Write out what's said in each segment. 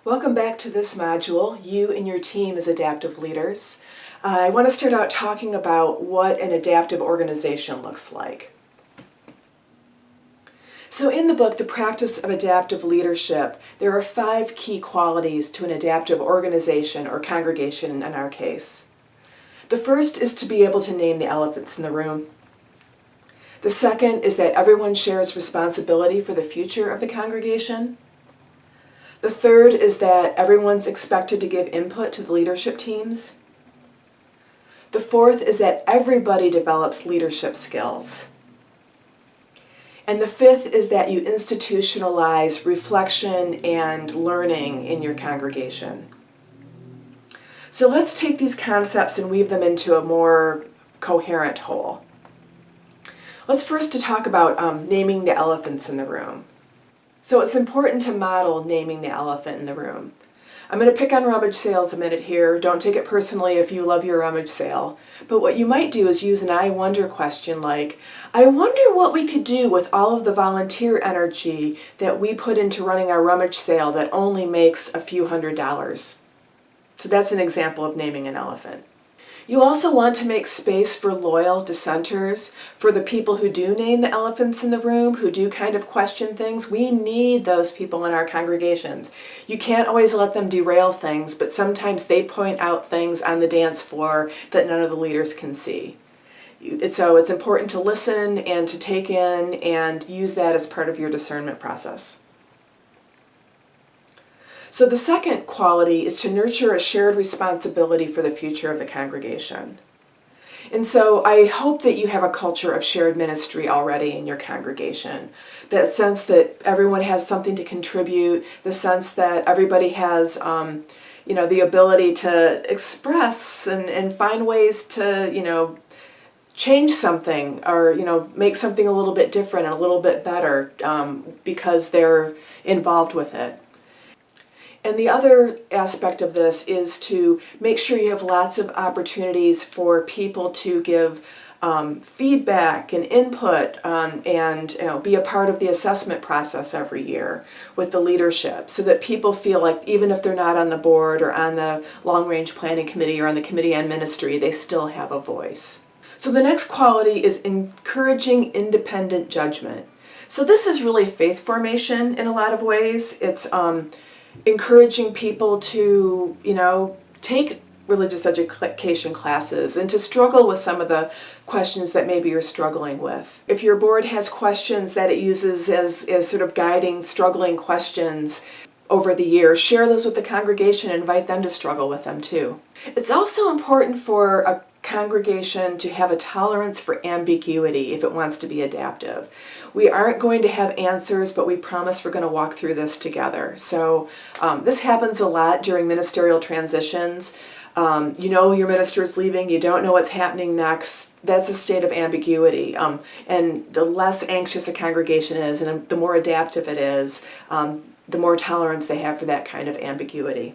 Welcome back to this module, You and Your Team as Adaptive Leaders. I want to start out talking about what an adaptive organization looks like. So in the book, The Practice of Adaptive Leadership, there are 5 key qualities to an adaptive organization or congregation in our case. The first is to be able to name the elephants in the room. The second is that everyone shares responsibility for the future of the congregation. The third is that everyone's expected to give input to the leadership teams. The fourth is that everybody develops leadership skills. And the fifth is that you institutionalize reflection and learning in your congregation. So let's take these concepts and weave them into a more coherent whole. Let's first talk about naming the elephants in the room. So it's important to model naming the elephant in the room. I'm going to pick on rummage sales a minute here. Don't take it personally if you love your rummage sale. But what you might do is use an I wonder question like, I wonder what we could do with all of the volunteer energy that we put into running our rummage sale that only makes a few $100s. So that's an example of naming an elephant. You also want to make space for loyal dissenters, for the people who do name the elephants in the room, who do kind of question things. We need those people in our congregations. You can't always let them derail things, but sometimes they point out things on the dance floor that none of the leaders can see. So it's important to listen and to take in and use that as part of your discernment process. So the second quality is to nurture a shared responsibility for the future of the congregation. And so I hope that you have a culture of shared ministry already in your congregation. That sense that everyone has something to contribute, the sense that everybody has the ability to express and find ways to change something or make something a little bit different and a little bit better because they're involved with it. And the other aspect of this is to make sure you have lots of opportunities for people to give feedback and input and be a part of the assessment process every year with the leadership so that people feel like even if they're not on the board or on the long-range planning committee or on the committee on ministry, they still have a voice. So the next quality is encouraging independent judgment. So this is really faith formation in a lot of ways. It's encouraging people to, take religious education classes and to struggle with some of the questions that maybe you're struggling with. If your board has questions that it uses as sort of guiding, struggling questions over the year, share those with the congregation and invite them to struggle with them too. It's also important for a congregation to have a tolerance for ambiguity if it wants to be adaptive. We aren't going to have answers, but we promise we're going to walk through this together. So this happens a lot during ministerial transitions. Your minister is leaving, you don't know what's happening next. That's a state of ambiguity. And the less anxious a congregation is and the more adaptive it is, the more tolerance they have for that kind of ambiguity.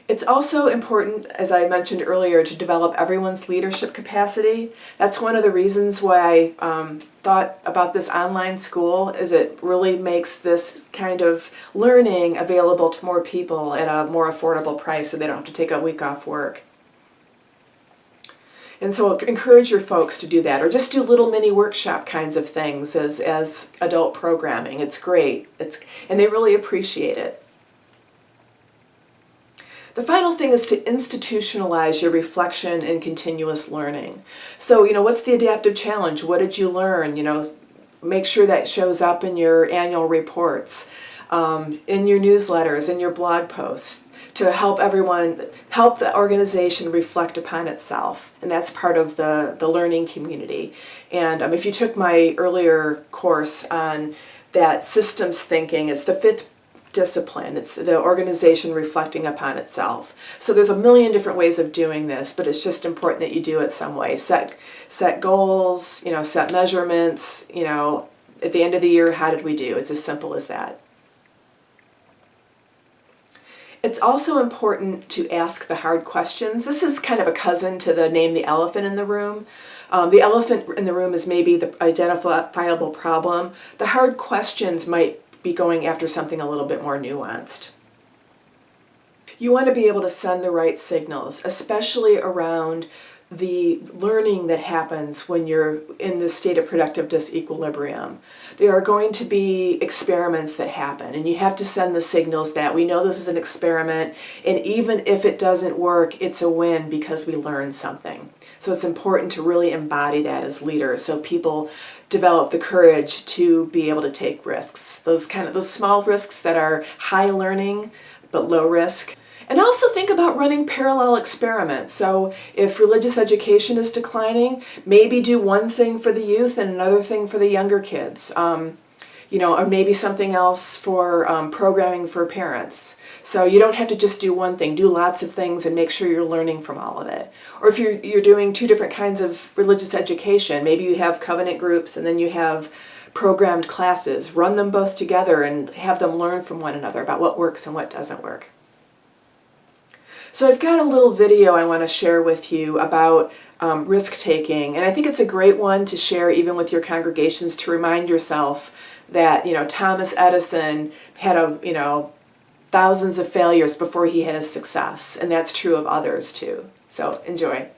It's also important, as I mentioned earlier, to develop everyone's leadership capacity. That's one of the reasons why I thought about this online school, is it really makes this kind of learning available to more people at a more affordable price so they don't have to take a week off work. And so encourage your folks to do that, or just do little mini workshop kinds of things as adult programming. It's great, and they really appreciate it. The final thing is to institutionalize your reflection and continuous learning. So, what's the adaptive challenge? What did you learn? Make sure that shows up in your annual reports, in your newsletters, in your blog posts, to help the organization reflect upon itself. And that's part of the learning community. And if you took my earlier course on that systems thinking, it's the 5th discipline. It's the organization reflecting upon itself. So there's a million different ways of doing this, but it's just important that you do it some way. Set goals, set measurements, at the end of the year, how did we do? It's as simple as that. It's also important to ask the hard questions. This is kind of a cousin to the name the elephant in the room. The elephant in the room is maybe the identifiable problem. The hard questions might be going after something a little bit more nuanced. You want to be able to send the right signals, especially around the learning that happens when you're in this state of productive disequilibrium. There are going to be experiments that happen, and you have to send the signals that we know this is an experiment, and even if it doesn't work, it's a win because we learned something. So it's important to really embody that as leaders so people develop the courage to be able to take risks. Those small risks that are high learning but low risk. And also think about running parallel experiments. So if religious education is declining, maybe do one thing for the youth and another thing for the younger kids. Or maybe something else for programming for parents. So you don't have to just do one thing. Do lots of things and make sure you're learning from all of it. Or if you're doing two different kinds of religious education, maybe you have covenant groups and then you have programmed classes. Run them both together and have them learn from one another about what works and what doesn't work. So I've got a little video I want to share with you about risk-taking, and I think it's a great one to share even with your congregations to remind yourself that, Thomas Edison had thousands of failures before he had a success, and that's true of others too. So enjoy.